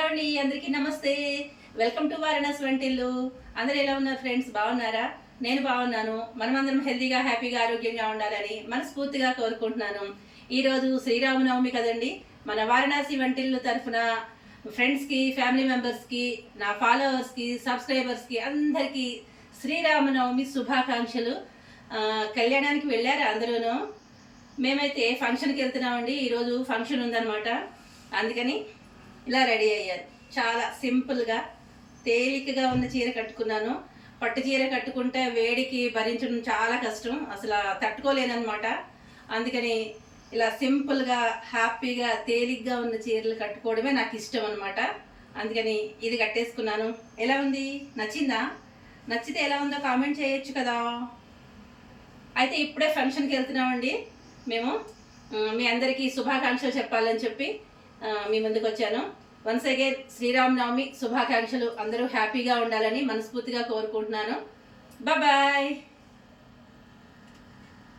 అండి అందరికీ నమస్తే. వెల్కమ్ టు వారణాసి వంటిల్లు. అందరూ ఎలా ఉన్నారు ఫ్రెండ్స్? బాగున్నారా? నేను బాగున్నాను. మనమందరం హెల్తీగా హ్యాపీగా ఆరోగ్యంగా ఉండాలని మనస్ఫూర్తిగా కోరుకుంటున్నాను. ఈరోజు శ్రీరామనవమి కదండి. మన వారణాసి వంటిల్లు తరఫున ఫ్రెండ్స్కి, ఫ్యామిలీ మెంబర్స్కి, నా ఫాలోవర్స్కి, సబ్స్క్రైబర్స్కి అందరికీ శ్రీరామనవమి శుభాకాంక్షలు. కళ్యాణానికి వెళ్ళారు అందరూను. మేమైతే ఫంక్షన్కి వెళ్తున్నామండి. ఈరోజు ఫంక్షన్ ఉందన్నమాట. అందుకని ఇలా రెడీ అయ్యారు. చాలా సింపుల్గా తేలికగా ఉన్న చీర కట్టుకున్నాను. పట్టు చీర కట్టుకుంటే వేడికి భరించడం చాలా కష్టం, అసలు తట్టుకోలేనమాట. అందుకని ఇలా సింపుల్గా హ్యాపీగా తేలిగ్గా ఉన్న చీరలు కట్టుకోవడమే నాకు ఇష్టం అనమాట. అందుకని ఇది కట్టేసుకున్నాను. ఎలా ఉంది? నచ్చిందా? నచ్చితే ఎలా ఉందో కామెంట్ చేయొచ్చు కదా. అయితే ఇప్పుడే ఫంక్షన్కి వెళ్తున్నామండి మేము. మీ అందరికీ శుభాకాంక్షలు చెప్పాలని చెప్పి మీ ముందుకు వచ్చాను. వన్స్ అగైన్ శ్రీరామనవమి శుభాకాంక్షలు. అందరూ హ్యాపీగా ఉండాలని మనస్ఫూర్తిగా కోరుకుంటున్నాను. బాయ్.